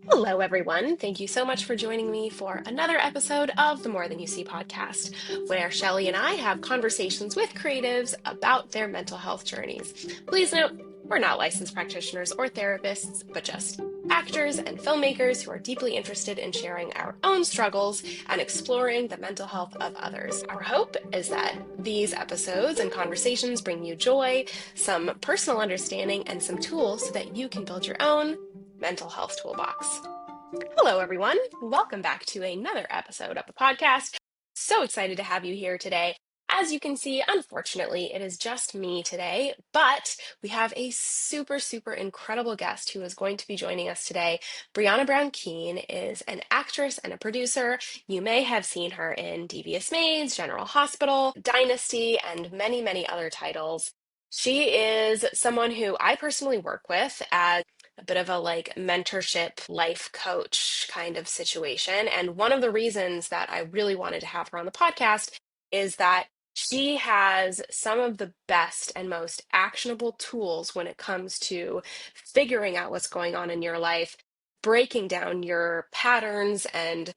Hello, everyone. Thank you so much for joining me for another episode of the More Than You See podcast, where Shelly and I have conversations with creatives about their mental health journeys. Please note, we're not licensed practitioners or therapists, but just actors and filmmakers who are deeply interested in sharing our own struggles and exploring the mental health of others. Our hope is that these episodes and conversations bring you joy, some personal understanding, and some tools so that you can build your own mental health toolbox. Hello, everyone. Welcome back to another episode of the podcast. So excited to have you here today. As you can see, unfortunately, it is just me today, but we have a super incredible guest who is going to be joining us today. Brianna Brown Keen is an actress and a producer. You may have seen her in Devious Maids, General Hospital, Dynasty, and many other titles. She is someone who I personally work with as a bit of a mentorship life coach kind of situation. And one of the reasons that I really wanted to have her on the podcast is that she has some of the best and most actionable tools when it comes to figuring out what's going on in your life, breaking down your patterns and,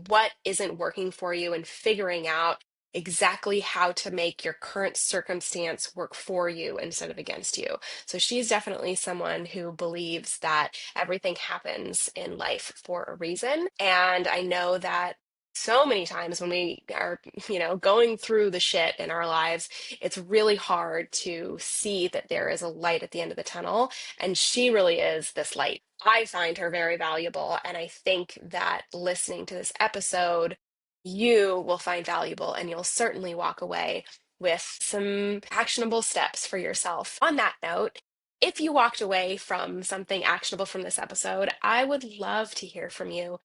what isn't working for you and figuring out exactly how to make your current circumstance work for you instead of against you. So she's definitely someone who believes that everything happens in life for a reason. And I know that so many times when we are, going through the shit in our lives, it's really hard to see that there is a light at the end of the tunnel. And she really is this light. I find her very valuable. And I think that listening to this episode, you will find valuable and you'll certainly walk away with some actionable steps for yourself. On that note, if you walked away from something actionable from this episode, I would love to hear from you.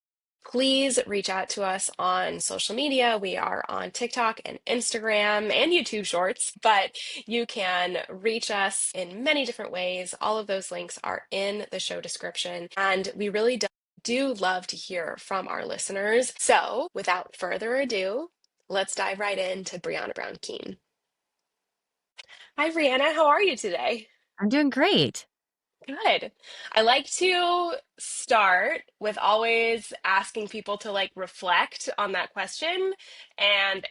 Please reach out to us on social media. We are on TikTok and Instagram and YouTube Shorts, but you can reach us in many different ways. All of those links are in the show description, and we really do love to hear from our listeners. So, without further ado, let's dive right into Brianna Brown Keen. Hi, Brianna. How are you today? I'm doing great. Good. I like to start with always asking people to reflect on that question and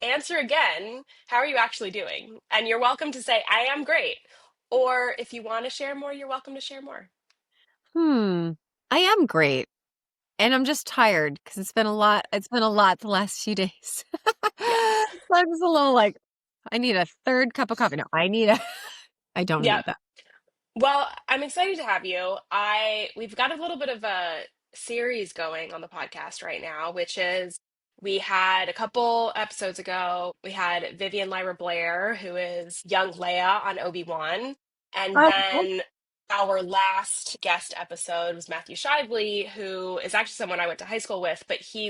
answer again, how are you actually doing? And you're welcome to say, I am great. Or if you want to share more, you're welcome to share more. Hmm. I am great. And I'm just tired because it's been a lot. It's been a lot the last few days. Yeah. So I'm just a little like, I need a third cup of coffee. No, I don't Yeah. need that. Well, I'm excited to have you. We've got a little bit of a series going on the podcast right now, which is we had a couple episodes ago, we had Vivian Lyra Blair, who is young Leia on Obi-Wan. And Oh, then our last guest episode was Matthew Shively, who is actually someone I went to high school with, but he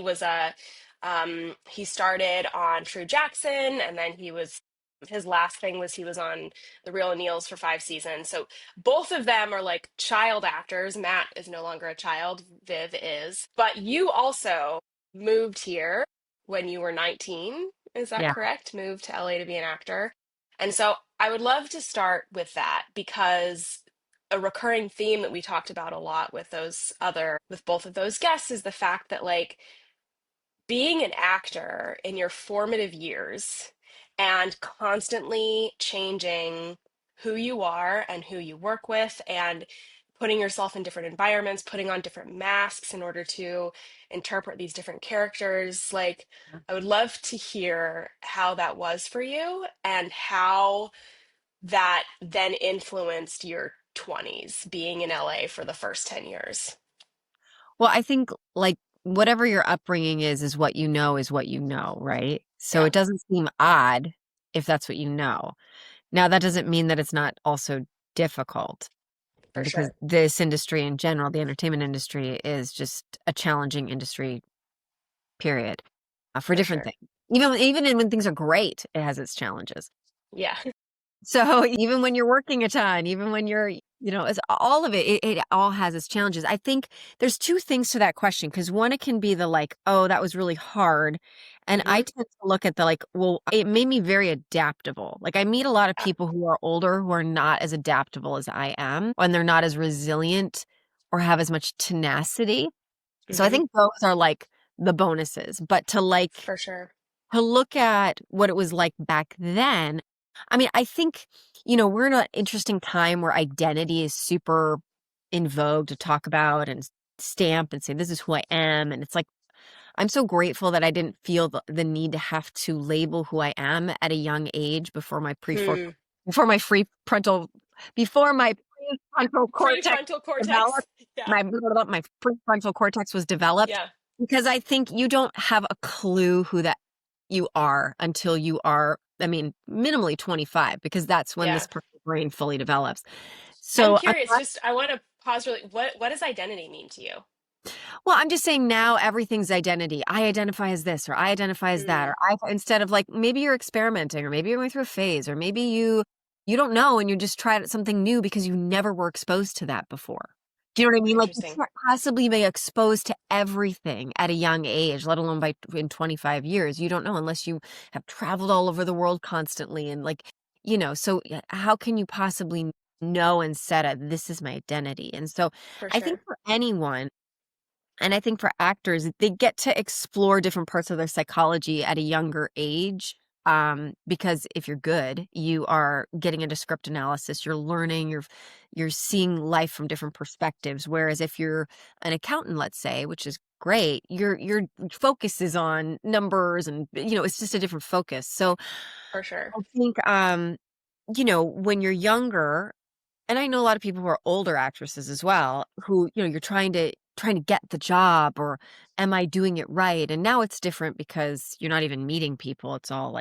started on True Jackson, and then his last thing was he was on The Real O'Neills for 5 seasons. So both of them are like child actors. Matt is no longer a child, Viv is. But you also moved here when you were 19. Is that yeah. correct? Moved to LA to be an actor. And so I would love to start with that because a recurring theme that we talked about a lot with both of those guests is the fact that being an actor in your formative years and constantly changing who you are and who you work with and putting yourself in different environments, putting on different masks in order to interpret these different characters. I would love to hear how that was for you and how that then influenced your 20s being in LA for the first 10 years. Well, I think like whatever your upbringing is what is what you know, right? So Yeah, it doesn't seem odd if that's what you know. Now, that doesn't mean that it's not also difficult for because sure. this industry in general, the entertainment industry, is just a challenging industry, period, for For different sure. things. When things are great, it has its challenges. Yeah. So even when you're working a ton, even when you're, it's all of it all has its challenges. I think there's two things to that question because one, it can be the like, oh, that was really hard. And I Hmm. tend to look at the like, well, it made me very adaptable. Like I meet a lot of people who are older who are not as adaptable as I am and they're not as resilient or have as much tenacity. So I Hmm. think those are like the bonuses, but For sure. to look at what it was like back then, I mean, I think, we're in an interesting time where identity is super in vogue to talk about and stamp and say, this is who I am. And it's like, I'm so grateful that I didn't feel the need to have to label who I am at a young age Hmm. before my prefrontal, before my prefrontal cortex Prefrontal cortex. developed, Yeah. my prefrontal cortex was developed, Yeah. because I think you don't have a clue who that you are until you are, I mean, minimally 25, because that's when Yeah. this part of the brain fully develops. I'm So curious, just I want to pause really. What does identity mean to you? I'm just saying now everything's identity. I identify as this, or I identify as that, Mm, or instead of like, maybe you're experimenting, or maybe you're going through a phase, or maybe you don't know and you just tried something new because you never were exposed to that before. Do you know what I mean? Like, you interesting. can't possibly be exposed to everything at a young age, let alone in 25 years. You don't know unless you have traveled all over the world constantly, and like, so how can you possibly know and set a this is my identity? And so For I think sure. for anyone, and I think for actors, they get to explore different parts of their psychology at a younger age. Because if you're good, you are getting into script analysis, you're learning, you're seeing life from different perspectives. Whereas if you're an accountant, let's say, which is great, your focus is on numbers, and it's just a different focus. So For sure. I think when you're younger, and I know a lot of people who are older actresses as well, who, you're trying to get the job, or am I doing it right? And now it's different because you're not even meeting people. It's all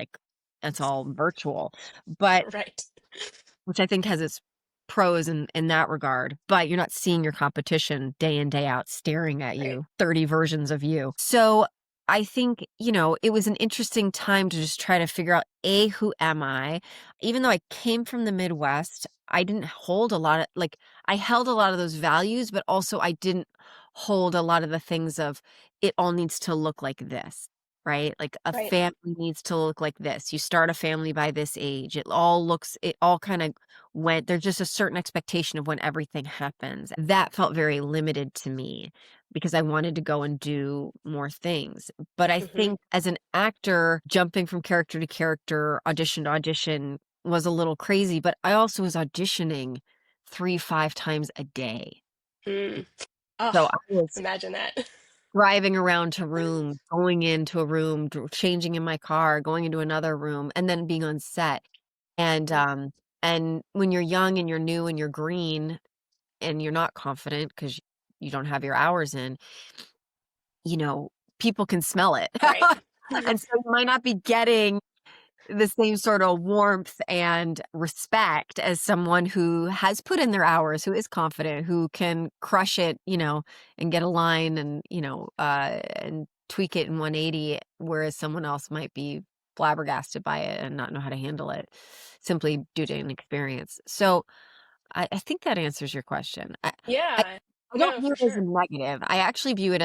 virtual. But Right. which I think has its pros in that regard, but you're not seeing your competition day in, day out staring at Right. you, 30 versions of you. So I think, it was an interesting time to just try to figure out, A, who am I? Even though I came from the Midwest, I didn't hold a lot of, like, I held a lot of those values, but also I didn't hold a lot of the things of it all needs to look like this. Right? Like a Right. family needs to look like this. You start a family by this age. It all kind of there's just a certain expectation of when everything happens. That felt very limited to me because I wanted to go and do more things. But I Hmm. think as an actor, jumping from character to character, audition to audition was a little crazy, but I also was auditioning 3, 5 times a day. Mm. Oh, So I was imagine that. driving around to rooms, going into a room, changing in my car, going into another room, and then being on set. And when you're young and you're new and you're green and you're not confident because you don't have your hours in, you know, people can smell it. Right. And so you might not be getting the same sort of warmth and respect as someone who has put in their hours, who is confident, who can crush it, and get a line and, and tweak it in 180, whereas someone else might be flabbergasted by it and not know how to handle it simply due to inexperience. So I think that answers your question. I, Yeah. I don't No, view for it as a sure. negative. I actually view it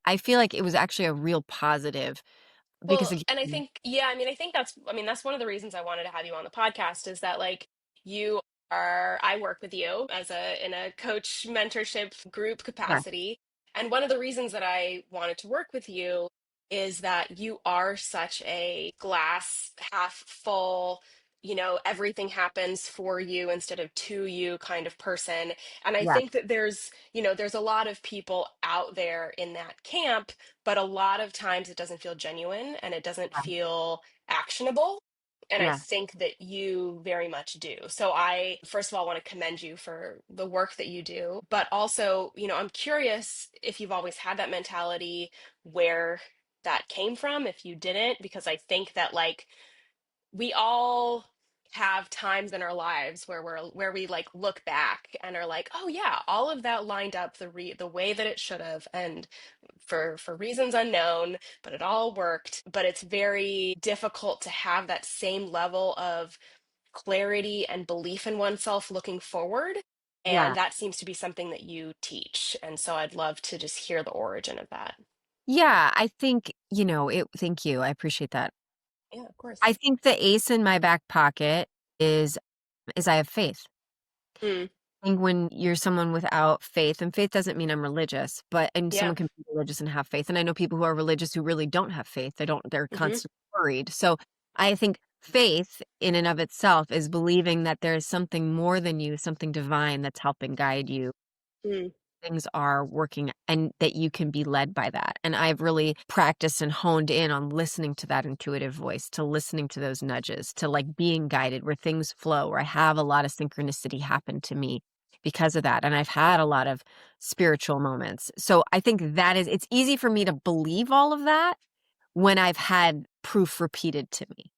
I feel like it was actually a real positive because Well, and again, I mean, that's one of the reasons I wanted to have you on the podcast is that like you I work with you in a coach mentorship group yeah, capacity. And one of the reasons that I wanted to work with you is that you are such a glass half full, everything happens for you instead of to you kind of person. And I yeah, think that there's a lot of people out there in that camp, but a lot of times it doesn't feel genuine and it doesn't feel actionable. And I yeah, think that you very much do. So I, first of all, want to commend you for the work that you do. But also, I'm curious if you've always had that mentality, where that came from, if you didn't, because I think that like we all have times in our lives where we like look back and are like, oh yeah, all of that lined up the way that it should have, and for reasons unknown, but it all worked. But it's very difficult to have that same level of clarity and belief in oneself looking forward. yeah. And that seems to be something that you teach. And so I'd love to just hear the origin of that. Yeah, I think, thank you. I appreciate that. Yeah, of course. I think the ace in my back pocket is I have faith. Mm. think when you're someone without faith, and faith doesn't mean I'm religious, and Yeah. someone can be religious and have faith. And I know people who are religious who really don't have faith. They're Hmm. constantly worried. So I think faith in and of itself is believing that there is something more than you, something divine that's helping guide you. Mm. Things are working and that you can be led by that. And I've really practiced and honed in on listening to that intuitive voice, to listening to those nudges, to like being guided where things flow, where I have a lot of synchronicity happen to me because of that. And I've had a lot of spiritual moments. So I think it's easy for me to believe all of that when I've had proof repeated to me.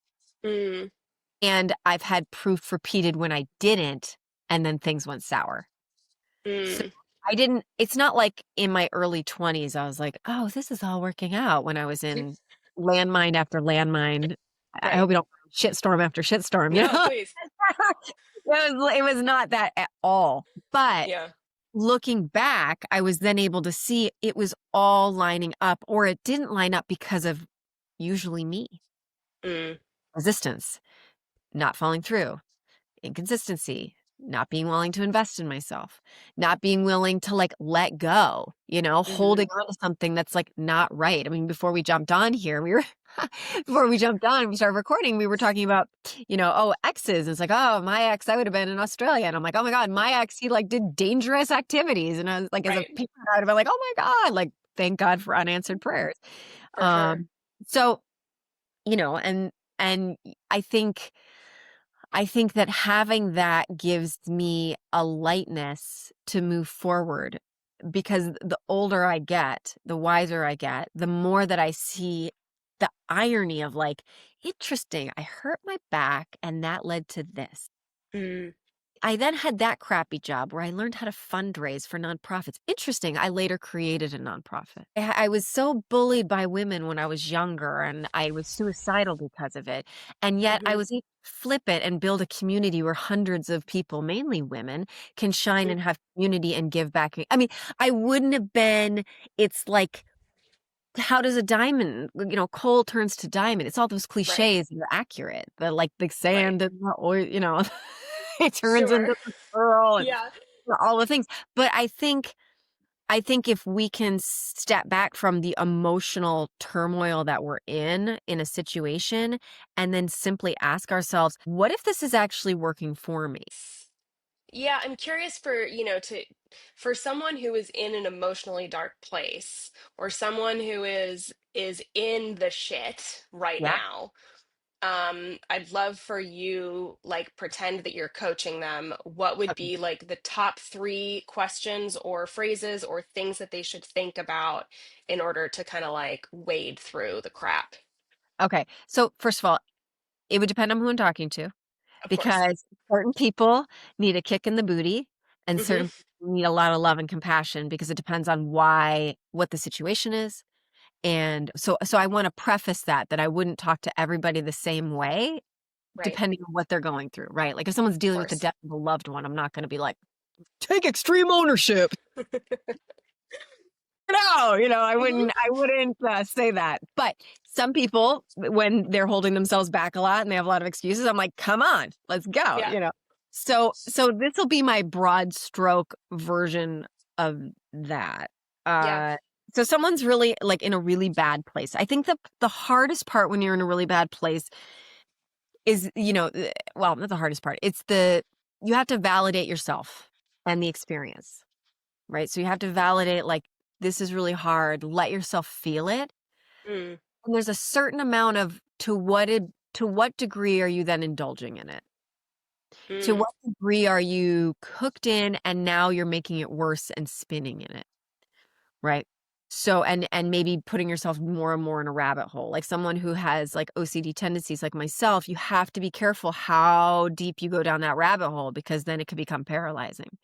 Mm. And I've had proof repeated when I didn't, and then things went sour. So Mm. it's not like in my early 20s, I was like, oh, this is all working out when I was in landmine after landmine. I Right. hope we don't shitstorm after shitstorm, you No, know? please. It was not that at all. But Yeah. looking back, I was then able to see it was all lining up, or it didn't line up because of usually me. Mm. Resistance, not following through, inconsistency, not being willing to invest in myself, not being willing to like let go, Hmm. holding on to something that's like not right. I mean, before we jumped on here, before we jumped on, we started recording, we were talking about, exes. It's like, oh, my ex, I would have been in Australia. And I'm like, oh my God, my ex, he like did dangerous activities. And I was like, as a Right. parent, I would have been like, oh my God, like, thank God for unanswered prayers. For sure. So, and I think that having that gives me a lightness to move forward because the older I get, the wiser I get, the more that I see the irony of like, interesting, I hurt my back and that led to this. Mm. I then had that crappy job where I learned how to fundraise for nonprofits. Interesting. I later created a nonprofit. I was so bullied by women when I was younger and I was suicidal because of it. And yet I Hmm. was able to flip it and build a community where hundreds of people, mainly women, can shine Mm. and have community and give back. I mean, I wouldn't have been, it's like, how does a diamond, coal turns to diamond? It's all those Right. cliches that are accurate. The Right. sand and the oil, it turns Sure. into the pearl and Yeah. all the things. But I think if we can step back from the emotional turmoil that we're in a situation and then simply ask ourselves, what if this is actually working for me? Yeah, I'm curious for someone who is in an emotionally dark place or someone who is in the shit right Yeah. now. I'd love for you like pretend that you're coaching them. What would Okay. be like the top three questions or phrases or things that they should think about in order to kind of like wade through the crap? Okay. So first of all, it would depend on who I'm talking to. Of course. Because certain people need a kick in the booty and Hmm. certain people need a lot of love and compassion because it depends on what the situation is. And so I want to preface that I wouldn't talk to everybody the same way Right. depending on what they're going through, right? Like if someone's Of dealing with the course. death of a loved one, I'm not going to be like, take extreme ownership. No, Hmm. I wouldn't say that. But some people, when they're holding themselves back a lot and they have a lot of excuses, I'm like, come on, let's Yeah. go. So this will be my broad stroke version of that. Yeah. Uh, so someone's really like in a really bad place. I think the hardest part when you're in a really bad place is, well, not the hardest part. You have to validate yourself and the experience, right? So you have to validate like, this is really hard. Let yourself feel it. Mm. And there's a certain amount of to what degree are you then indulging in it? To Mm. what degree are you cooked in and now you're making it worse and spinning in it? Right. So and maybe putting yourself more and more in a rabbit hole. Like someone who has like OCD tendencies like myself, you have to be careful how deep you go down that rabbit hole because then it could become paralyzing.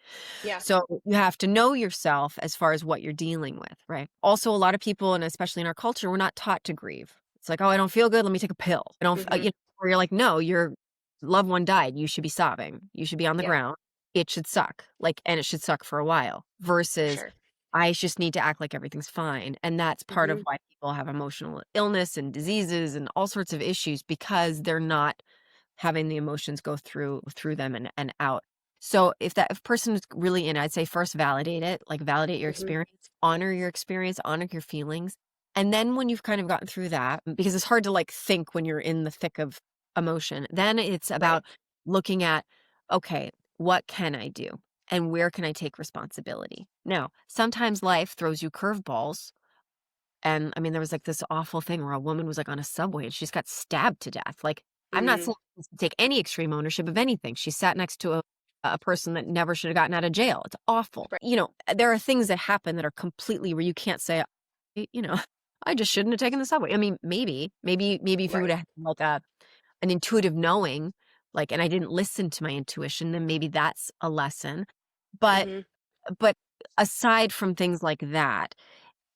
Yeah. So you have to know yourself as far as what you're dealing with, right? Also, a lot of people, and especially in our culture, we're not taught to grieve. It's like, oh, I don't feel good. Let me take a pill. I don't, Hmm. where you're like, no, your loved one died. You should be sobbing. You should be on the Yeah. ground. It should suck. Like, and it should suck for a while For versus sure. I just need to act like everything's fine. And that's part of Hmm. why people have emotional illness and diseases and all sorts of issues because they're not having the emotions go through them and out. So if person is really in, I'd say first validate it, like validate your Hmm. experience, honor your feelings. And then when you've kind of gotten through that, because it's hard to like think when you're in the thick of emotion, then it's Right. about looking at, okay, what can I do? And where can I take responsibility? Now, sometimes life throws you curveballs. And I mean, there was like this awful thing where a woman was like on a subway and she just got stabbed to death. Like, I'm not Mm. saying she needs to take any extreme ownership of anything. She sat next to a person that never should have gotten out of jail. It's awful. Right. There are things that happen that are completely where you can't say, I just shouldn't have taken the subway. I mean, maybe if you would Right. have like an intuitive knowing, like, and I didn't listen to my intuition, then maybe that's a lesson. But Hmm. but aside from things like that,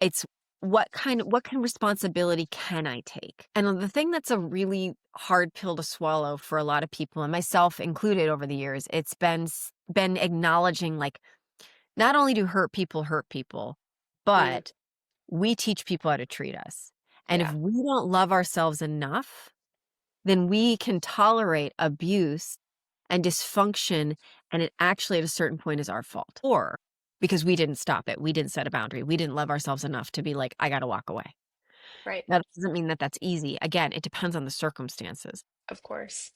it's what kind of responsibility can I take? And the thing that's a really hard pill to swallow for a lot of people, and myself included over the years, it's been acknowledging like not only do hurt people, Mm. but we teach people how to treat us. And if Yeah. we don't love ourselves enough, then we can tolerate abuse and dysfunction, and it actually at a certain point is our fault. Or because we didn't stop it. We didn't set a boundary. We didn't love ourselves enough to be like, I got to walk away. Right. That doesn't mean that that's easy. Again, it depends on the circumstances. Of course.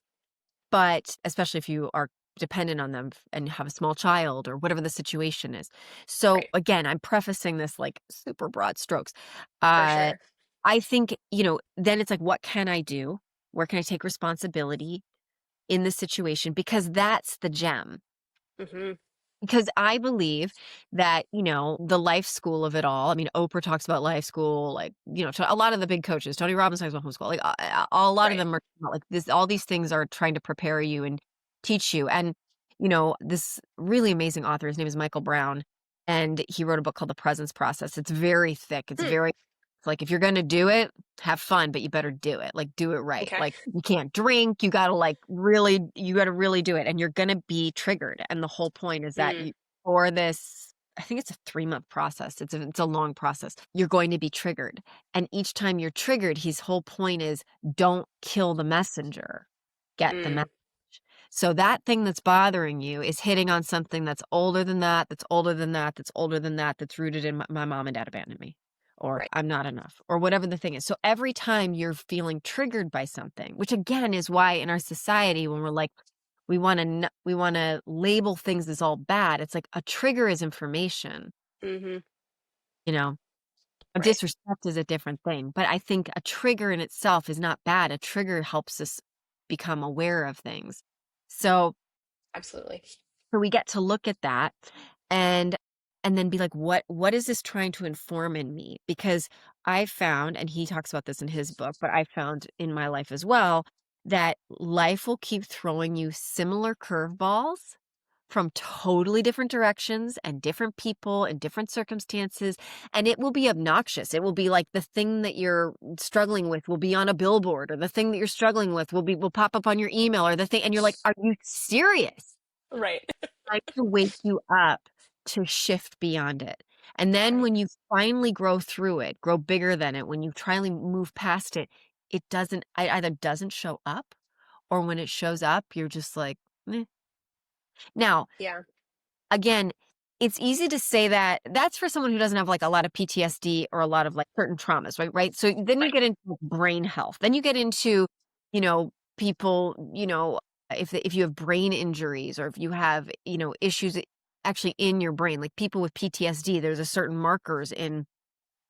But especially if you are dependent on them and have a small child or whatever the situation is. So Right. again, I'm prefacing this like super broad strokes. For Uh, sure. I think, then it's like, what can I do? Where can I take responsibility in the situation? Because that's the gem. Hmm. Because I believe that, the life school of it all. I mean, Oprah talks about life school, like, a lot of the big coaches, Tony Robbins talks about homeschool, like a lot of Right. them are about, like this, all these things are trying to prepare you and teach you. And, this really amazing author, his name is Michael Brown, and he wrote a book called The Presence Process. It's very thick. Hmm. It's like, if you're going to do it, have fun, but you better do it. Like, do it right. Okay. Like, you can't drink. You got to really do it. And you're going to be triggered. And the whole point is that Mm. for this, I think it's a 3-month process. It's a long process. You're going to be triggered. And each time you're triggered, his whole point is don't kill the messenger, get the Mm. message. So that thing that's bothering you is hitting on something that's older than that, that's older than that, that's older than that, that's rooted in my mom and dad abandoned me, or Right. I'm not enough, or whatever the thing is. So every time you're feeling triggered by something, which again is why in our society, when we're like, we want to label things as all bad, it's like a trigger is information, Hmm. you know. A Right. disrespect is a different thing, but I think a trigger in itself is not bad. A trigger helps us become aware of things. So Absolutely. So we get to look at that and then be like, what is this trying to inform in me? Because I found, and he talks about this in his book, but I found in my life as well, that life will keep throwing you similar curveballs from totally different directions and different people and different circumstances. And it will be obnoxious. It will be like the thing that you're struggling with will be on a billboard, or the thing that you're struggling with will pop up on your email, or the thing, and you're like, are you serious? Right. Like to wake you up to shift beyond it. And then Right. when you finally grow through it, grow bigger than it, when you finally move past it, it either doesn't show up, or when it shows up, you're just like, "Meh." Now, Yeah. again, it's easy to say that that's for someone who doesn't have like a lot of PTSD or a lot of like certain traumas, right? Right. So then you Right. get into brain health. Then you get into, people, if you have brain injuries, or if you have, issues actually in your brain, like people with PTSD, there's a certain markers in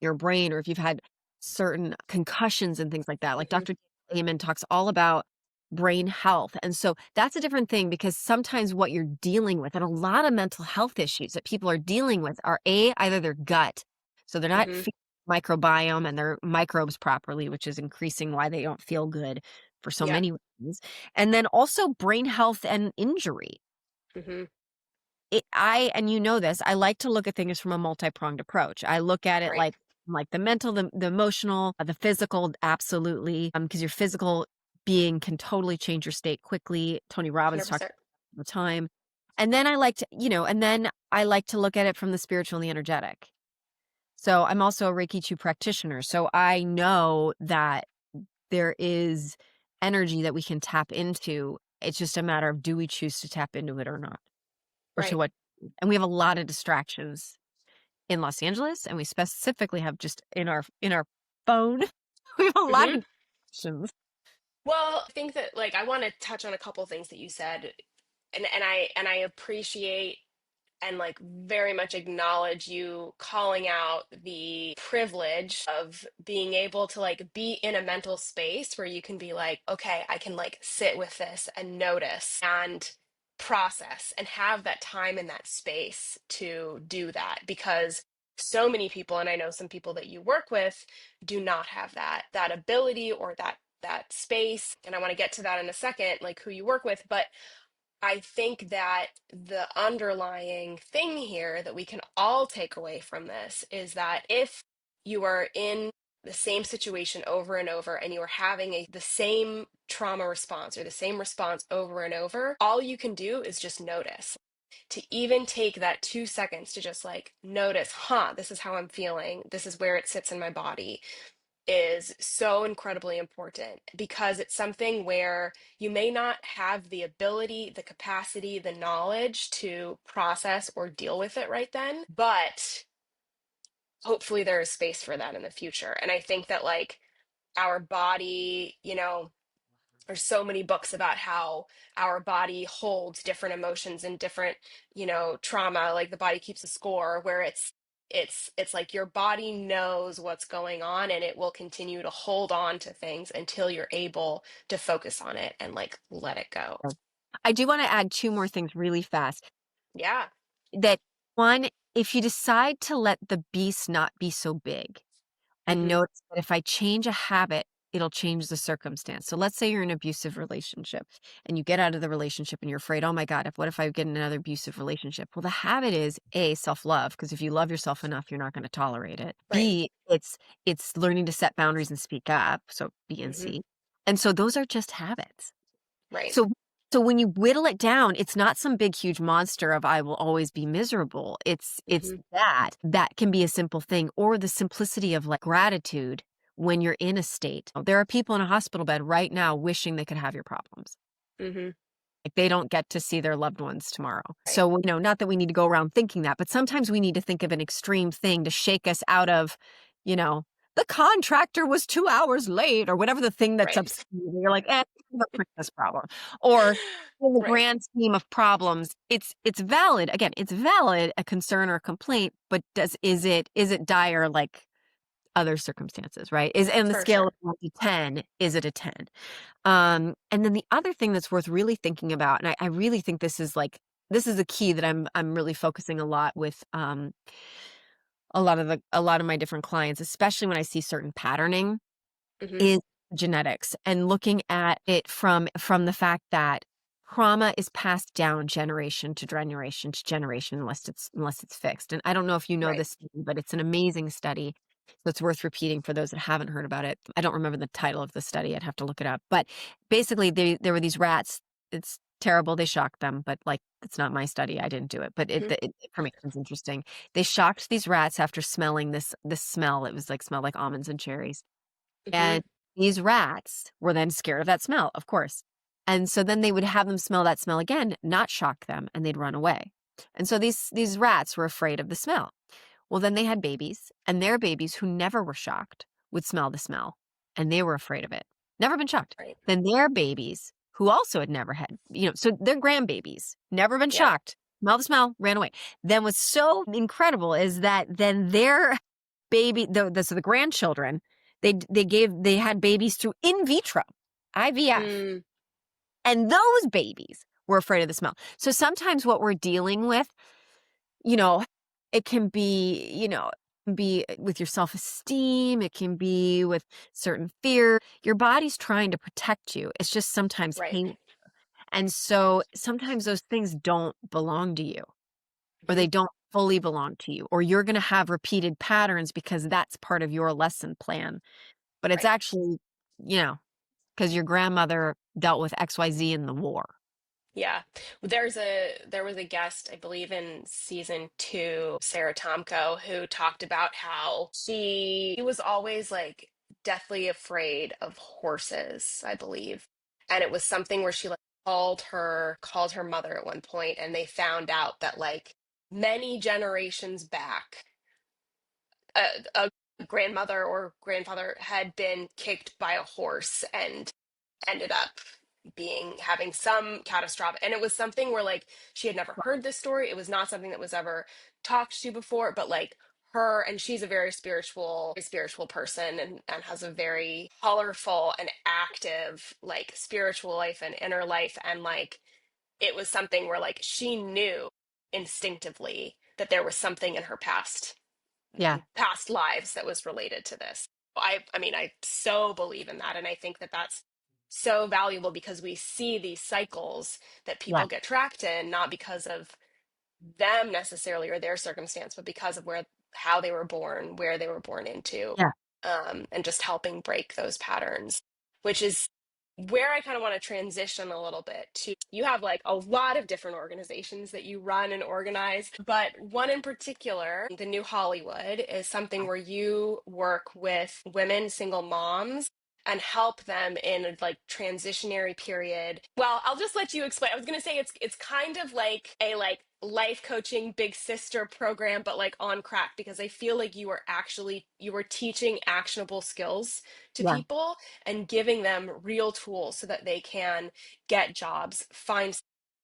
your brain, or if you've had certain concussions and things like that. Like Hmm. Dr. Amen talks all about brain health. And so that's a different thing, because sometimes what you're dealing with, and a lot of mental health issues that people are dealing with, are either their gut. So they're not Hmm. feeding microbiome and their microbes properly, which is increasing why they don't feel good for so Yeah. many reasons. And then also brain health and injury. Hmm. And you know this, I like to look at things from a multi-pronged approach. I look at it Right. like the mental, the emotional, the physical, absolutely. Because your physical being can totally change your state quickly. Tony Robbins talks 100%. all the time. And then I like to look at it from the spiritual and the energetic. So I'm also a Reiki 2 practitioner. So I know that there is energy that we can tap into. It's just a matter of, do we choose to tap into it or not? or to Right. what. And we have a lot of distractions in Los Angeles, and we specifically have just in our phone. We have a lot Hmm. of distractions. Well, I think that like I want to touch on a couple things that you said, and I appreciate and like very much acknowledge you calling out the privilege of being able to like be in a mental space where you can be like, okay, I can like sit with this and notice and process and have that time in that space to do that, because so many people, and I know some people that you work with, do not have that ability or that space. And I want to get to that in a second, like who you work with. But I think that the underlying thing here that we can all take away from this is that if you are in the same situation over and over and you are having the same trauma response or the same response over and over, all you can do is just notice. To even take that 2 seconds to just like notice, huh, this is how I'm feeling. This is where it sits in my body, is so incredibly important, because it's something where you may not have the ability, the capacity, the knowledge to process or deal with it right then, but hopefully there is space for that in the future. And I think that like our body, there's so many books about how our body holds different emotions and different, trauma, like the body keeps a score, where it's like your body knows what's going on and it will continue to hold on to things until you're able to focus on it and like let it go. I do want to add two more things really fast. Yeah. That one, if you decide to let the beast not be so big, and Mm-hmm. notice that if I change a habit, it'll change the circumstance. So let's say you're in an abusive relationship and you get out of the relationship and you're afraid, oh my God, what if I get in another abusive relationship? Well, the habit is A, self-love, because if you love yourself enough, you're not going to tolerate it. Right. B, it's learning to set boundaries and speak up. So B and Mm-hmm. C. And so those are just habits. Right. So so when you whittle it down, it's not some big huge monster of I will always be miserable. It's Mm-hmm. that can be a simple thing, or the simplicity of like gratitude when you're in a state. There are people in a hospital bed right now wishing they could have your problems. Mm-hmm. Like they don't get to see their loved ones tomorrow. Right. So, not that we need to go around thinking that, but sometimes we need to think of an extreme thing to shake us out of, you know, the contractor was 2 hours late or whatever the thing that's Right. upset you. You're like, let's fix this problem. Or in the Right. grand scheme of problems, it's valid. Again, it's valid, a concern or a complaint, but is it dire like other circumstances, right? Is and the For scale of sure. 1 to 10, is it a 10? And then the other thing that's worth really thinking about, and I really think this is a key that I'm really focusing a lot with a lot of my different clients, especially when I see certain patterning, Mm-hmm. is genetics, and looking at it from the fact that trauma is passed down generation to generation to generation unless it's fixed. And I don't know if you know Right. this, but it's an amazing study. So it's worth repeating for those that haven't heard about it. I don't remember the title of the study. I'd have to look it up. But basically there were these rats. It's terrible. They shocked them, but like it's not my study. I didn't do it, but Mm-hmm. the information's interesting. They shocked these rats after smelling this smell. It was like smelled like almonds and cherries. Mm-hmm. And these rats were then scared of that smell, of course. And so then they would have them smell that smell again, not shock them, and they'd run away. And so these rats were afraid of the smell. Well, then they had babies, and their babies who never were shocked would smell the smell, and they were afraid of it. Never been shocked. Right. Then their babies, who also had never had, so their grandbabies, never been Yeah. shocked, smell the smell, ran away. Then what's so incredible is that then their so the grandchildren, they had babies through in vitro, IVF, Mm. and those babies were afraid of the smell. So sometimes what we're dealing with, you know, it can be, be with your self-esteem, it can be with certain fear. Your body's trying to protect you. It's just sometimes Right. pain. And so sometimes those things don't belong to you, or Mm-hmm. they don't fully belong to you, or you're going to have repeated patterns because that's part of your lesson plan. But it's Right. actually, because your grandmother dealt with XYZ in the war. Yeah. There was a guest, I believe in season 2, Sarah Tomko, who talked about how she was always like deathly afraid of horses, I believe. And it was something where she like called her mother at one point, and they found out that like many generations back, a grandmother or grandfather had been kicked by a horse and ended up being having some catastrophic, and it was something where like she had never heard this story. It was not something that was ever talked to before, but like her, and she's a very spiritual person, and has a very colorful and active like spiritual life and inner life, and like it was something where like she knew instinctively that there was something in her Yeah. past lives that was related to this. I mean, I so believe in that. And I think that that's so valuable because we see these cycles that Yeah. people get trapped in, not because of them necessarily or their circumstance, but because of how they were born, where they were born into, Yeah. and just helping break those patterns, which is where I kind of want to transition a little bit to. You have like a lot of different organizations that you run and organize, but one in particular, the New Hollywood, is something where you work with women, single moms, and help them in a like transitionary period. Well, I'll just let you explain. I was going to say it's kind of like a like life coaching big sister program, but like on crack, because I feel like you are teaching actionable skills to Yeah. people and giving them real tools so that they can get jobs, find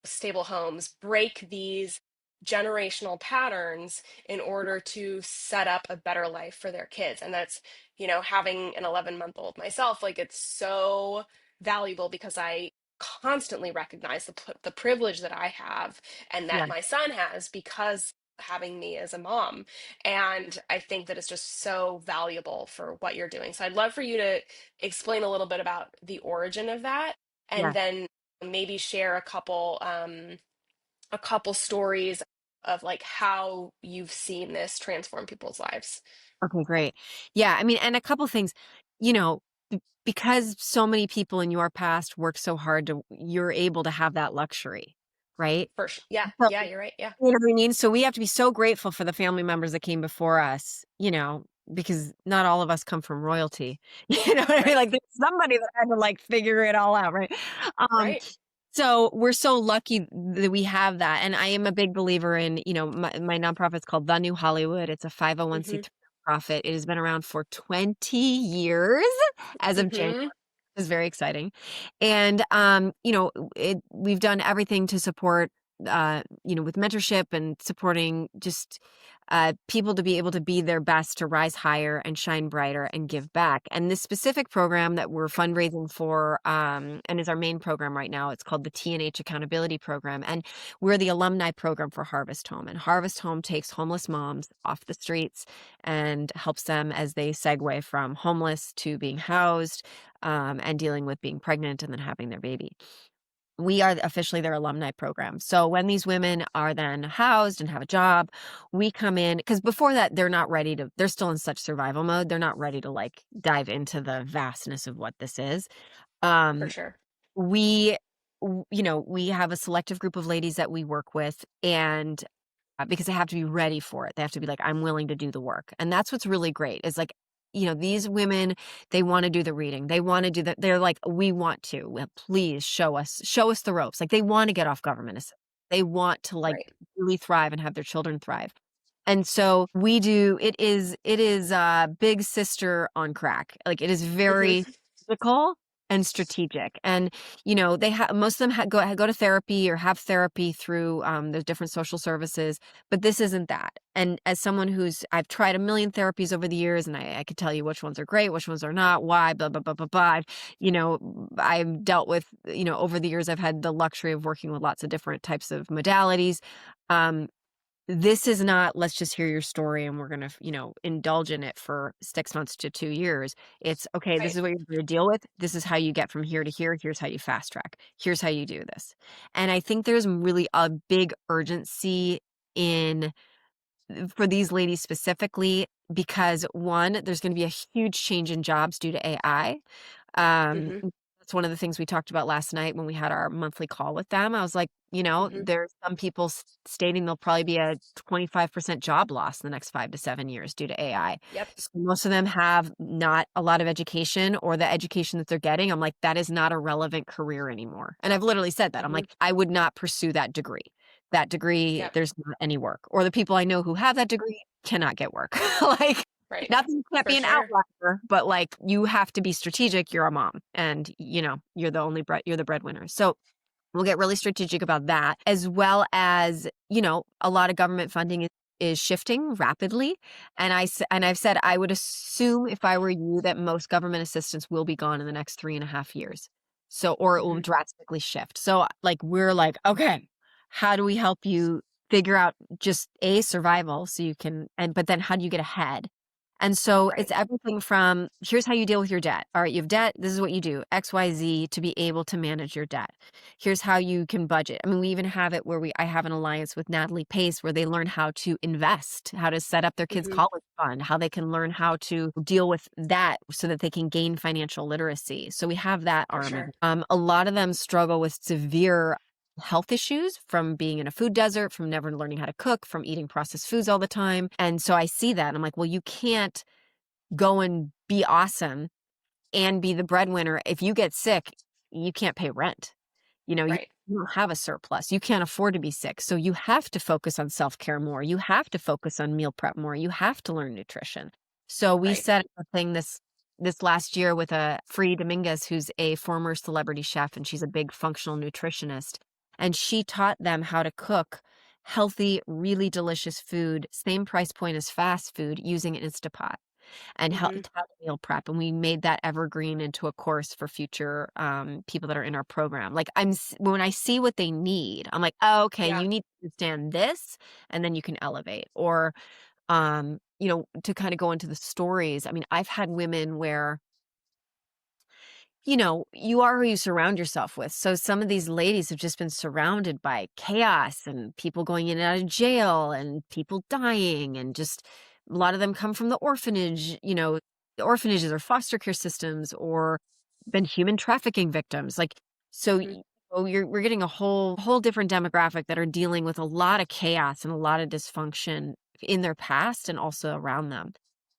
stable homes, break these generational patterns in order to set up a better life for their kids. And that's, having an 11-month-old myself, like it's so valuable because I constantly recognize the privilege that I have and Yeah. that my son has because having me as a mom. And I think that it's just so valuable for what you're doing. So I'd love for you to explain a little bit about the origin of that, and Yeah. then maybe share a couple stories of like how you've seen this transform people's lives. Okay, great. Yeah, I mean, and a couple things, you know, because so many people in your past work so hard you're able to have that luxury, right? Yeah, So, yeah, you're right. Yeah. you know what I mean? So we have to be so grateful for the family members that came before us, because not all of us come from royalty. You know what I mean? Right. Like there's somebody that had to like figure it all out, right? Um, Right. so we're so lucky that we have that. And I am a big believer in, my nonprofit's called The New Hollywood. It's a Mm-hmm. 501(c)(3) nonprofit. It has been around for 20 years as of January. Mm-hmm. Is very exciting. And, we've done everything to support, with mentorship and supporting just people to be able to be their best, to rise higher and shine brighter and give back. And this specific program that we're fundraising for, and is our main program right now, it's called the TNH Accountability Program. And we're the alumni program for Harvest Home. And Harvest Home takes homeless moms off the streets and helps them as they segue from homeless to being housed, and dealing with being pregnant and then having their baby. We are officially their alumni program. So when these women are then housed and have a job, we come in because before that, they're still in such survival mode. They're not ready to like dive into the vastness of what this is. For Um, sure. we, we have a selective group of ladies that we work with, and because they have to be ready for it. They have to be like, I'm willing to do the work. And that's what's really great is like, these women, they want to do the reading. They want to do that. They're like, we want to. Well, please show us the ropes. Like they want to get off government assistance. They want to like Right. really thrive and have their children thrive. And so it is big sister on crack. Like it is very Mm-hmm. physical and strategic. And they have most of them go to therapy or have therapy through the different social services, but this isn't that. And as someone I've tried a million therapies over the years, and I could tell you which ones are great, which ones are not, why, blah blah blah blah blah. I've dealt with, over the years I've had the luxury of working with lots of different types of modalities. Um, this is not, let's just hear your story and we're going to, indulge in it for 6 months to 2 years. It's okay. This Right. is what you're going to deal with. This is how you get from here to here. Here's how you fast track. Here's how you do this. And I think there's really a big urgency in for these ladies specifically, because one, there's going to be a huge change in jobs due to AI. Um, Mm-hmm. It's one of the things we talked about last night when we had our monthly call with them. I was like, Hmm. there's some people stating there'll probably be a 25% job loss in the next 5 to 7 years due to AI. Yep. So most of them have not a lot of education, or the education that they're getting, I'm like, that is not a relevant career anymore. And I've literally said that. I'm Hmm. like, I would not pursue that degree. That degree, Yep. there's not any work. Or the people I know who have that degree cannot get work. Like, Right. not that you can't For be an sure. outlier, but like you have to be strategic. You're a mom, and you're the only you're the breadwinner. So we'll get really strategic about that, as well as, a lot of government funding is shifting rapidly. And I've said I would assume, if I were you, that most government assistance will be gone in the next 3.5 years. So, or it will Hmm. drastically shift. So like, we're like, okay, how do we help you figure out just survival, so you can, but then how do you get ahead? And so Right. it's everything from, here's how you deal with your debt. All right, you have debt. This is what you do, XYZ, to be able to manage your debt. Here's how you can budget. I mean, we even have it where I have an alliance with Natalie Pace, where they learn how to invest, how to set up their kids' Hmm. college fund, how they can learn how to deal with that so that they can gain financial literacy. So we have that For arm of sure. it. A lot of them struggle with severe health issues from being in a food desert, from never learning how to cook, from eating processed foods all the time. And so I see that and I'm like, well, you can't go and be awesome and be the breadwinner. If you get sick, you can't pay rent. You Right. don't have a surplus. You can't afford to be sick. So you have to focus on self-care more. You have to focus on meal prep more. You have to learn nutrition. So we Right. set up a thing this last year with a Free Dominguez, who's a former celebrity chef, and she's a big functional nutritionist. And she taught them how to cook healthy, really delicious food, same price point as fast food, using an Instapot, and Hmm. helped how to meal prep. And we made that evergreen into a course for future people that are in our program. Like, when I see what they need, I'm like, oh, okay, Yeah. you need to understand this, and then you can elevate. Or, to kind of go into the stories. I mean, I've had women where, you are who you surround yourself with. So some of these ladies have just been surrounded by chaos and people going in and out of jail and people dying, and just a lot of them come from the orphanage, the orphanages or foster care systems, or been human trafficking victims. Like, so Hmm. we're getting a whole different demographic that are dealing with a lot of chaos and a lot of dysfunction in their past and also around them.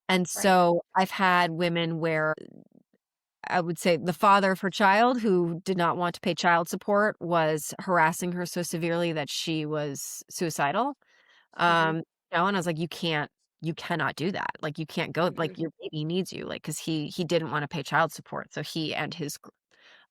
And Right. so I've had women where, I would say, the father of her child, who did not want to pay child support, was harassing her so severely that she was suicidal. Hmm. Um, and I was like, you cannot do that. Like, you can't go, Hmm. like, your baby needs you, like, cause he didn't want to pay child support. So he and his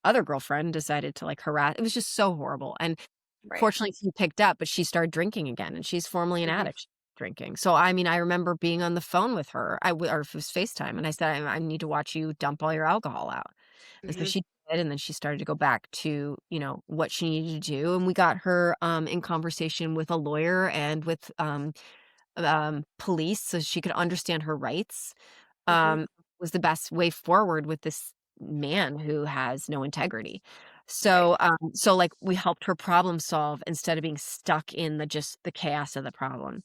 other girlfriend decided to, like, harass. It was just so horrible. And Right. fortunately, she picked up, but she started drinking again, and she's formerly an Hmm. addict, drinking. So, I mean, I remember being on the phone with her, or it was FaceTime, and I said, I need to watch you dump all your alcohol out. And so Hmm. she did, and then she started to go back to, what she needed to do. And we got her in conversation with a lawyer and with police, so she could understand her rights. Hmm. um, was the best way forward with this man who has no integrity. Right. So like, we helped her problem solve instead of being stuck in the chaos of the problem,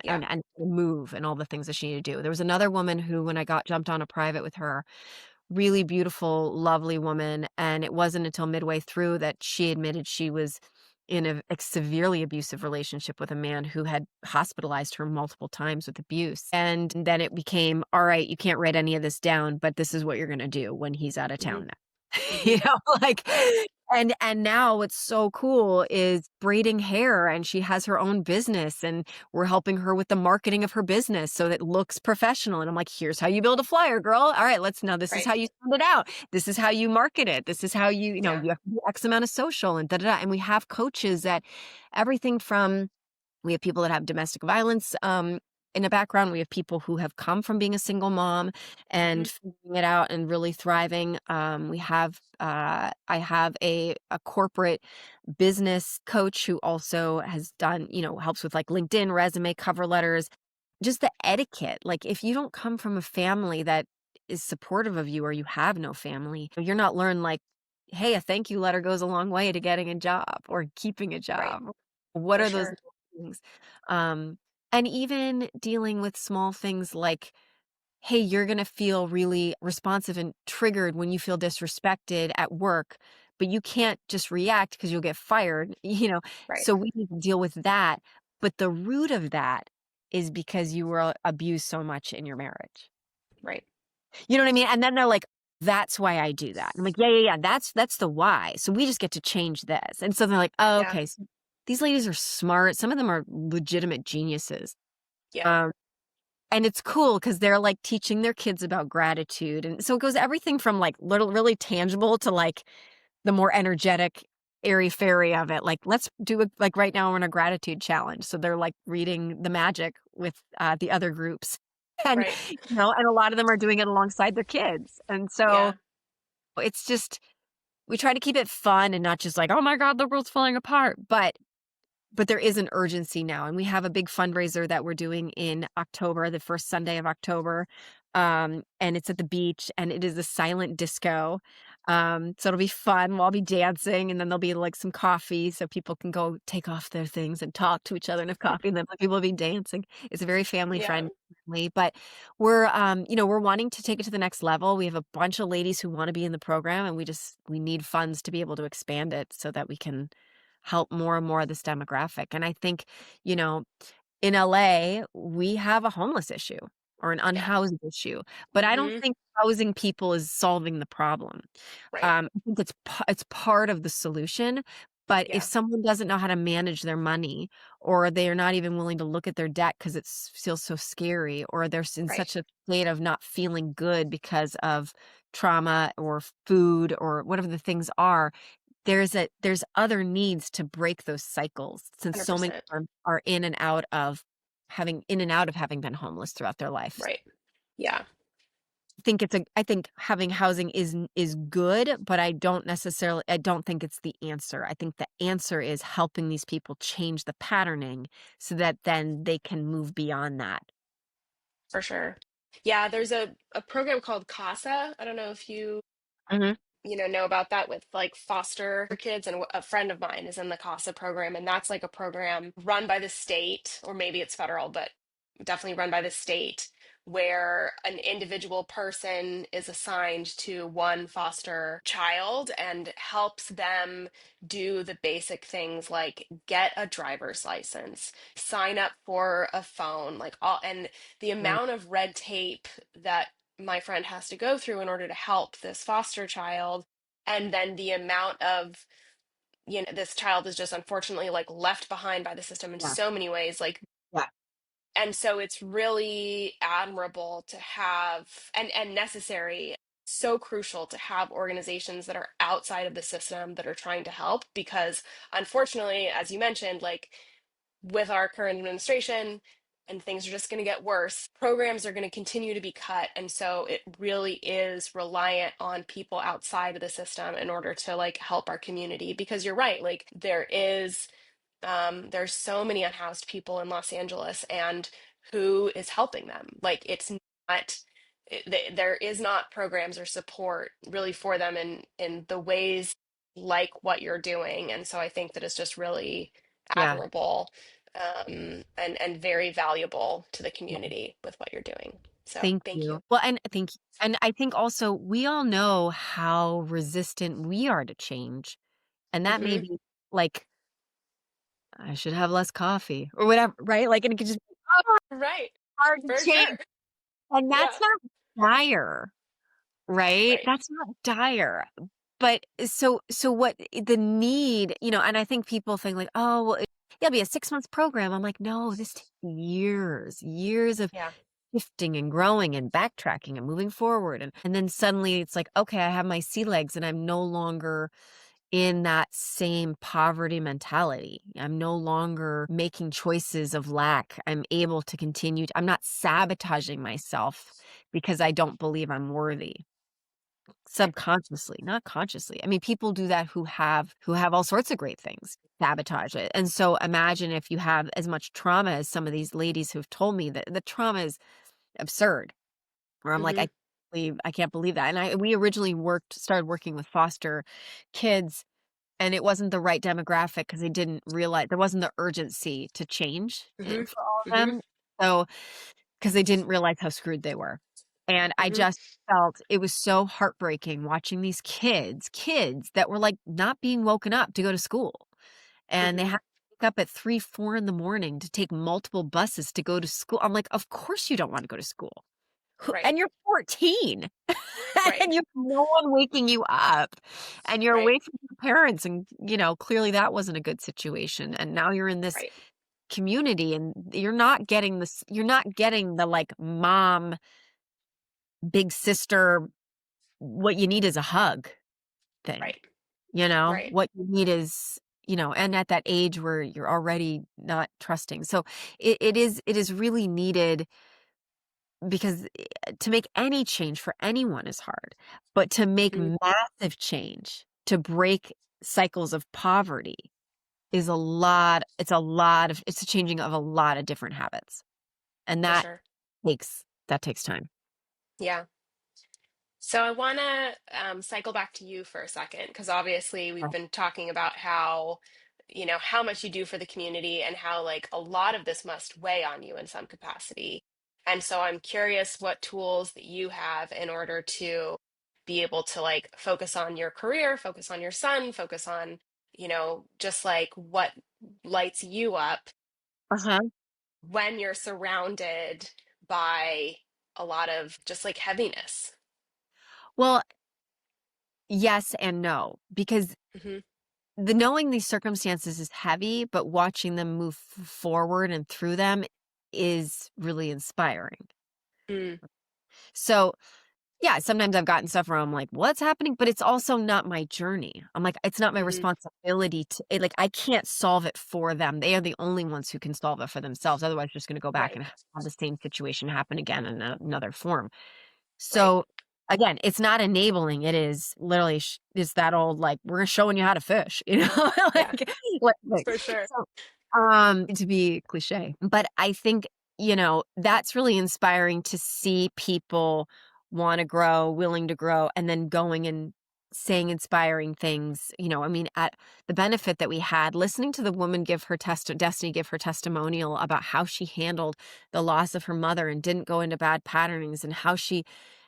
Yeah. and move and all the things that she needed to do. There was another woman who, when I got jumped on a private with her, really beautiful, lovely woman, and it wasn't until midway through that she admitted she was in a severely abusive relationship with a man who had hospitalized her multiple times with abuse. And then it became, all right, you can't write any of this down, but this is what you're going to do when he's out of Hmm. town now. Hmm. Like, and now what's so cool is braiding hair, and she has her own business, and we're helping her with the marketing of her business so that it looks professional. And I'm like, here's how you build a flyer, girl. All right, this is Right. how you send it out. This is how you market it. This is how Yeah. you have to do X amount of social and da da da. And we have coaches that, everything from, we have people that have domestic violence in a background. We have people who have come from being a single mom Hmm. and figuring it out and really thriving. I have a corporate business coach who also has done, helps with like LinkedIn, resume, cover letters, just the etiquette. Like, if you don't come from a family that is supportive of you, or you have no family, you're not learned, like, hey, a thank you letter goes a long way to getting a job or keeping a Right. job. What For are those sure. little things? Um, and even dealing with small things like hey, you're going to feel really responsive and triggered when you feel disrespected at work, but you can't just react because you'll get fired, Right. so we need to deal with that. But the root of that is because you were abused so much in your marriage. Right. You know what I mean? And then they're like, that's why I do that. I'm like, yeah. That's the why. So we just get to change this. And so they're like, oh, Yeah. okay. So these ladies are smart. Some of them are legitimate geniuses. Yeah. Um, and it's cool because they're like teaching their kids about gratitude. And so it goes everything from like little, really tangible to like the more energetic, airy fairy of it. Like, let's do it. Like right now we're in a gratitude challenge. So they're like reading the magic with the other groups. And, Right. and a lot of them are doing it alongside their kids. And so Yeah. it's just, we try to keep it fun and not just like, oh my God, the world's falling apart. But there is an urgency now, and we have a big fundraiser that we're doing in October, the first Sunday of October, and it's at the beach, and it is a silent disco, so it'll be fun. We'll all be dancing, and then there'll be, like, some coffee so people can go take off their things and talk to each other and have coffee, and then people will be dancing. It's very family Yeah. friendly, but we're wanting to take it to the next level. We have a bunch of ladies who wanna be in the program, and we need funds to be able to expand it so that we can help more and more of this demographic. And I think, you know, in LA, we have a homeless issue or an Yeah. unhoused issue, but I don't Mm-hmm. think housing people is solving the problem. Right. I think it's part of the solution. But if Yeah. someone doesn't know how to manage their money, or they are not even willing to look at their debt because it feels so scary, or they're in Right. such a state of not feeling good because of trauma or food or whatever the things are, there's other needs to break those cycles since so many 100%. are in and out of having been homeless throughout their life. Right. Yeah. I think having housing is good, but I don't think it's the answer. I think the answer is helping these people change the patterning so that then they can move beyond that. For sure. Yeah, there's a program called CASA. I don't know if Mhm. know about that with like foster kids, and a friend of mine is in the CASA program, and that's like a program run by the state, or maybe it's federal, but definitely run by the state, where an individual person is assigned to one foster child and helps them do the basic things like get a driver's license, sign up for a phone, like all, and the Right. amount of red tape that my friend has to go through in order to help this foster child, and then the amount of, this child is just unfortunately like left behind by the system in Yeah. so many ways, like, Yeah. and so it's really admirable to have, and necessary, so crucial to have organizations that are outside of the system that are trying to help, because unfortunately, as you mentioned, like with our current administration, and things are just going to get worse, programs are going to continue to be cut, and so it really is reliant on people outside of the system in order to like help our community, because you're right, like there's so many unhoused people in Los Angeles, and who is helping them? Like it's not, there is not programs or support really for them in the ways like what you're doing. And so I think that it's just really Yeah. admirable, and very valuable to the community with what you're doing. So Thank thank you. you. Well, and thank you. And I think also we all know how resistant we are to change. And that may Hmm. be like, I should have less coffee or whatever, right? Like, and it could just be, oh, Right. hard to For change. sure. And Yeah. that's not dire, right? Right. That's not dire. But so what the need, and I think people think like, oh, well, it'll be a 6 month program. I'm like, no, this takes years of Yeah. shifting and growing and backtracking and moving forward. And then suddenly it's like, okay, I have my sea legs and I'm no longer in that same poverty mentality. I'm no longer making choices of lack. I'm able to continue. I'm not sabotaging myself because I don't believe I'm worthy Right. subconsciously, not consciously. I mean, people do that who have all sorts of great things, sabotage it. And so imagine if you have as much trauma as some of these ladies who've told me that the trauma is absurd. Where I'm like, Hmm. I can't believe that. And we originally started working with foster kids, and it wasn't the right demographic because they didn't realize there wasn't the urgency to change Hmm. for all of Hmm. them. So, because they didn't realize how screwed they were. And I Hmm. just felt it was so heartbreaking watching these kids that were like not being woken up to go to school. And they Hmm. had to wake up at 3, 4 in the morning to take multiple buses to go to school. I'm like, of course you don't want to go to school. Right. And you're 14 Right. and you have no one waking you up and you're Right. away from your parents. And, clearly that wasn't a good situation. And now you're in this Right. community and you're not getting the like mom, big sister, what you need is a hug thing. Right. Right. What you need is, and at that age where you're already not trusting. So it is really needed because to make any change for anyone is hard, but to make Hmm. massive change, to break cycles of poverty it's a changing of a lot of different habits. And For that sure. takes time. Yeah. So I want to cycle back to you for a second, because obviously we've been talking about how, how much you do for the community and how like a lot of this must weigh on you in some capacity. And so I'm curious what tools that you have in order to be able to like focus on your career, focus on your son, focus on, just like what lights you up Uh-huh. when you're surrounded by a lot of just like heaviness. Well, yes and no, because Hmm. the knowing these circumstances is heavy, but watching them move forward and through them is really inspiring. Mm. So, yeah, sometimes I've gotten stuff where I'm like, what's happening? But it's also not my journey. I'm like, it's not my Hmm. responsibility like, I can't solve it for them. They are the only ones who can solve it for themselves. Otherwise, they're just going to go back Right. and have the same situation happen again in another form. Right. So again, it's not enabling. It is literally is that old like we're showing you how to fish, Yeah, like for sure. so. To be cliche, but I think that's really inspiring to see people want to grow, willing to grow, and then going and saying inspiring things. I mean, at the benefit that we had, listening to the woman Destiny give her testimonial about how she handled the loss of her mother and didn't go into bad patternings and how she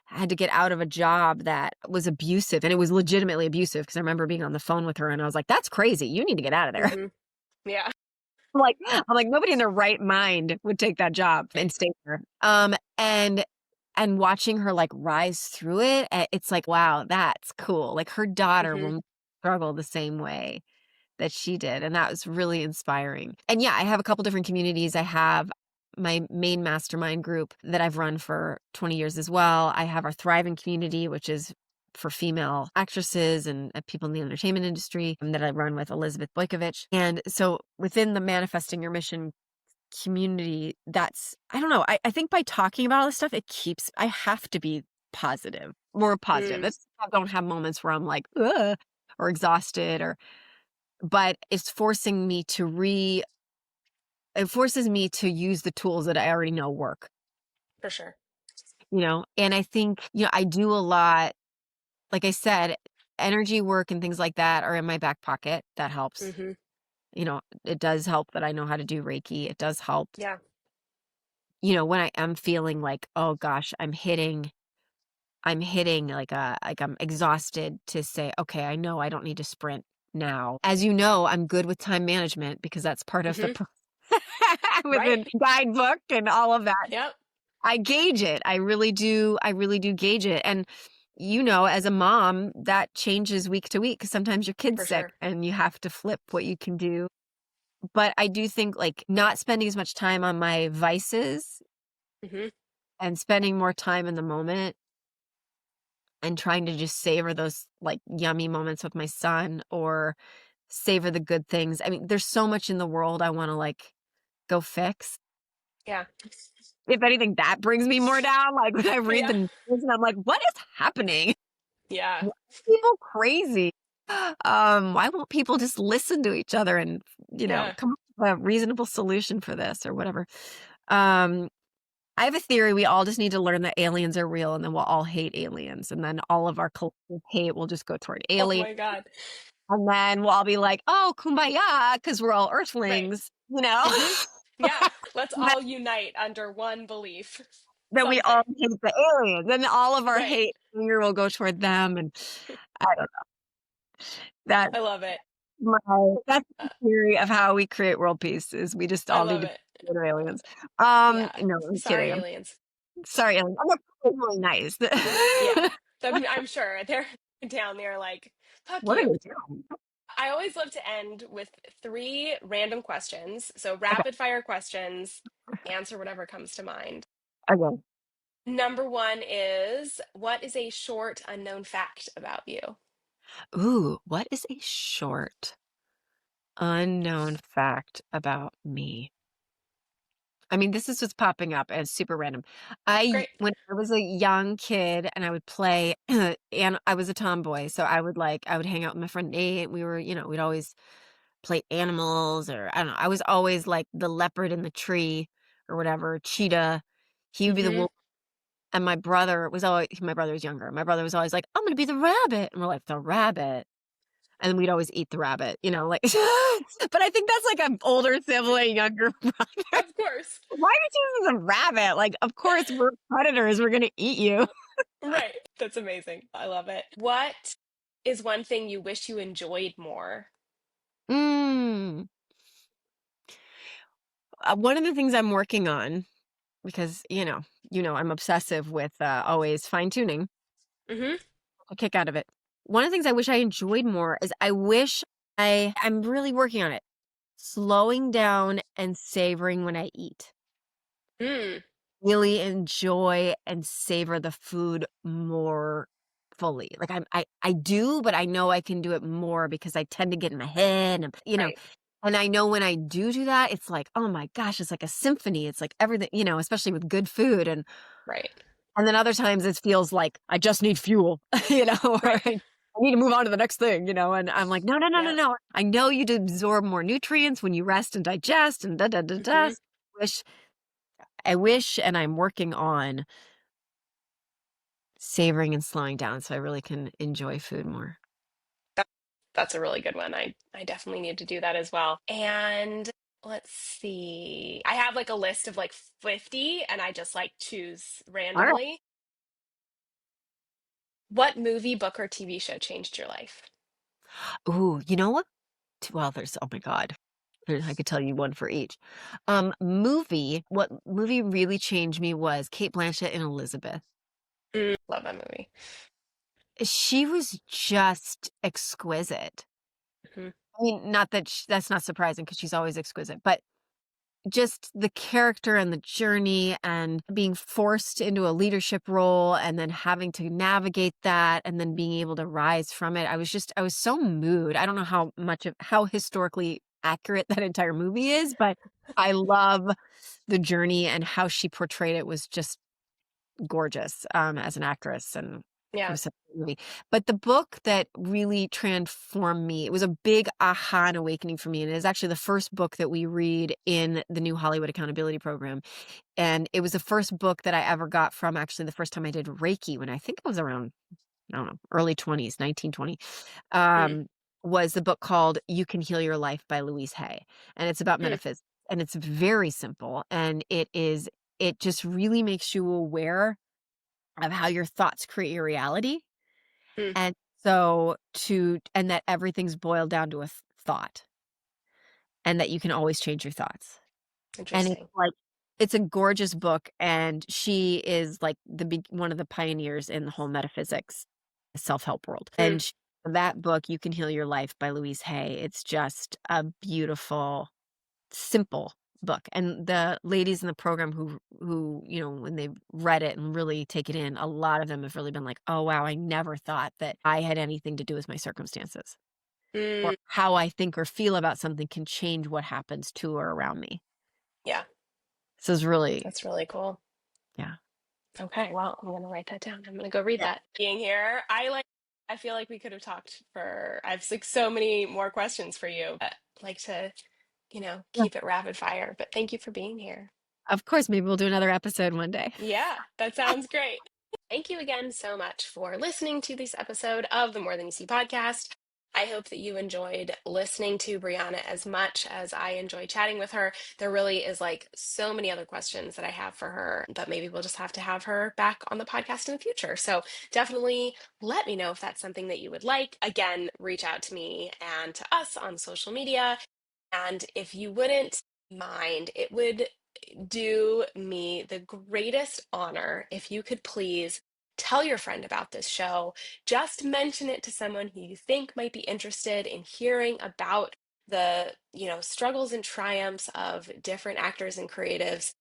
had to get out of a job that was abusive and it was legitimately abusive because I remember being on the phone with her and I was like, that's crazy. You need to get out of there. Hmm. Yeah. I'm like, nobody in their right mind would take that job and stay there. And watching her like rise through it, it's like, wow, that's cool. Like her daughter Hmm. will struggle the same way that she did. And that was really inspiring. And yeah, I have a couple different communities. I have my main mastermind group that I've run for 20 years as well. I have our Thriving community, which is for female actresses and people in the entertainment industry that I run with Elizabeth Boykovich. And so within the Manifesting Your Mission community, I don't know, I think by talking about all this stuff, I have to be positive, more positive. Mm. I don't have moments where I'm like, ugh, or exhausted but it forces me to use the tools that I already know work, For sure. and I think, I do a lot, like I said, energy work and things like that are in my back pocket. That helps. Hmm. It does help that I know how to do Reiki. It does help, Yeah. when I am feeling like, oh gosh, I'm hitting like I'm exhausted to say, okay, I know I don't need to sprint now. As you know, I'm good with time management because that's part of the Hmm. Right. within guidebook and all of that. Yep. I gauge it. I really do. I really do gauge it. And as a mom, that changes week to week because sometimes your kid's For sick sure. and you have to flip what you can do. But I do think like not spending as much time on my vices Hmm. and spending more time in the moment and trying to just savor those like yummy moments with my son or savor the good things. I mean, there's so much in the world I want to like go fix. Yeah. If anything, that brings me more down. Like when I read Yeah. the news and I'm like, what is happening? Yeah. Why are people crazy? Why won't people just listen to each other and, Yeah. come up with a reasonable solution for this or whatever? Um, I have a theory. We all just need to learn that aliens are real and then we'll all hate aliens. And then all of our collective hate will just go toward Oh aliens. my God. And then we'll all be like, oh, kumbaya, because we're all Right. earthlings, Hmm. Yeah. Let's And then all unite under one belief. then we all something. hate the aliens. Then all of our Right. hate anger will go toward them. And I don't know. That I love it. that's Uh, the theory of how we create world peace is we just I all need love to be it. aliens. Yeah. No, I'm Sorry, kidding. aliens. Sorry, aliens. I'm not really nice. Yeah. I'm sure they're down there like, fuck What are you. they doing? I always love to end with three random questions. So Okay. rapid fire questions, answer whatever comes to mind. Okay. Number one is, what is a short unknown fact about you? Ooh, what is a short unknown fact about me? I mean, this is just popping up as super random. Great. When I was a young kid and I would play, and I was a tomboy, so I would hang out with my friend Nate. We were, we'd always play animals, or I don't know. I was always like the leopard in the tree or whatever, cheetah. He would be the Mm-hmm. wolf. And my brother was younger. My brother was always like, I'm going to be the rabbit. And we're like, the rabbit. And we'd always eat the rabbit, like, but I think that's like an older sibling, younger brother. Of course. Why did you choose a rabbit? Like, of course, we're predators. We're going to eat you. Right. That's amazing. I love it. What is one thing you wish you enjoyed more? Mm. One of the things I'm working on, because, I'm obsessive with always fine tuning, Mm-hmm. a kick out of it. One of the things I wish I enjoyed more is I'm really working on it, slowing down and savoring when I eat. Mm, Really enjoy and savor the food more fully. Like I do, but I know I can do it more because I tend to get in my head right. and I know when I do that, it's like, oh my gosh, it's like a symphony. It's like everything, especially with good food. Right. And then other times it feels like I just need fuel, or Right. I need to move on to the next thing, and I'm like, no, no, no, no, Yep. no. I know you absorb more nutrients when you rest and digest and da da da da. Mm-hmm. Wish I wish, and I'm working on savoring and slowing down so I really can enjoy food more. That, that's a really good one. I definitely need to do that as well. And let's see. I have like a list of like 50 and I just like choose All right. randomly. What movie, book, or TV show changed your life? Ooh, you know what? Well, oh my God. I could tell you one for each. What movie really changed me was Kate Blanchett and Elizabeth. Love that movie. She was just exquisite. Hmm. I mean, not that that's not surprising because she's always exquisite, but just the character and the journey and being forced into a leadership role and then having to navigate that and then being able to rise from it. I was so moved. I don't know how historically accurate that entire movie is, but I love the journey and how she portrayed it was just gorgeous as an actress, and it Yeah. was such a good movie. But the book that really transformed me, it was a big aha and awakening for me, and it is actually the first book that we read in the new Hollywood Accountability Program. And it was the first book that I ever got from actually the first time I did Reiki when I think I was around, I don't know, early 20s, 1920. Mm, Um, was the book called You Can Heal Your Life by Louise Hay. And it's about mm, metaphysics. And it's very simple. And it just really makes you aware of how your thoughts create your reality. mm. And and that everything's boiled down to a thought, and that you can always change your thoughts. And Interesting. it's a gorgeous book. And she is like one of the pioneers in the whole metaphysics self-help world. Mm, And that book, You Can Heal Your Life by Louise Hay, it's just a beautiful, simple book. And the ladies in the program who when they read it and really take it in, a lot of them have really been like, oh wow, I never thought that I had anything to do with my circumstances, or mm. how I think or feel about something can change what happens to or around me. Yeah, So it's really, that's really cool. yeah. Okay, well, I'm gonna write that down. I'm gonna go read Yeah. that. Being here, I feel like we could have talked for, I have like so many more questions for you. But I'd like to, Yeah. keep it rapid fire, but thank you for being here. Of course, maybe we'll do another episode one day. Yeah, that sounds great. Thank you again so much for listening to this episode of the More Than You See podcast. I hope that you enjoyed listening to Brianna as much as I enjoyed chatting with her. There really is like so many other questions that I have for her, but maybe we'll just have to have her back on the podcast in the future. So definitely let me know if that's something that you would like. Again, reach out to me and to us on social media. And if you wouldn't mind, it would do me the greatest honor if you could please tell your friend about this show. Just mention it to someone who you think might be interested in hearing about the, struggles and triumphs of different actors and creatives.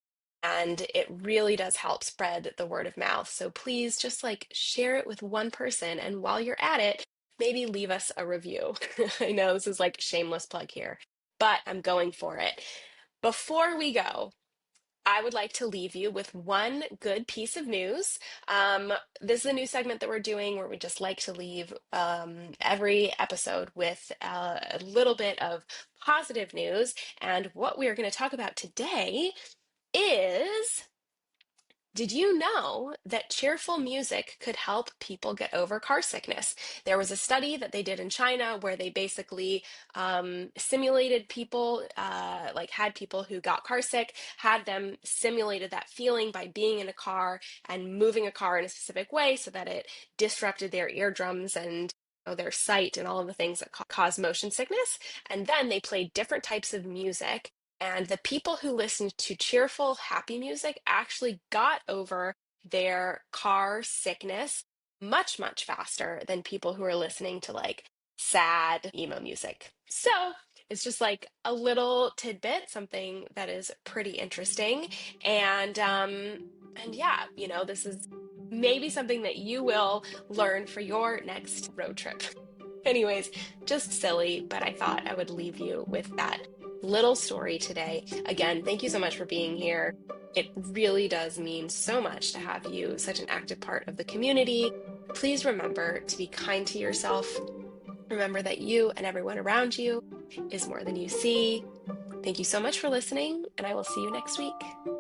And it really does help spread the word of mouth. So please just like share it with one person. And while you're at it, maybe leave us a review. I know this is like shameless plug here, but I'm going for it. Before we go, I would like to leave you with one good piece of news. This is a new segment that we're doing where we just like to leave every episode with a little bit of positive news. And what we are going to talk about today is, did you know that cheerful music could help people get over car sickness? There was a study that they did in China where they basically simulated people, like had people who got car sick, had them simulated that feeling by being in a car and moving a car in a specific way so that it disrupted their eardrums and their sight and all of the things that cause motion sickness. And then they played different types of music, and the people who listened to cheerful, happy music actually got over their car sickness much, much faster than people who are listening to like sad emo music. So it's just like a little tidbit, something that is pretty interesting. And yeah, this is maybe something that you will learn for your next road trip. Anyways, just silly, but I thought I would leave you with that little story today. Again, thank you so much for being here. It really does mean so much to have you such an active part of the community. Please remember to be kind to yourself. Remember that you and everyone around you is more than you see. Thank you so much for listening, and I will see you next week.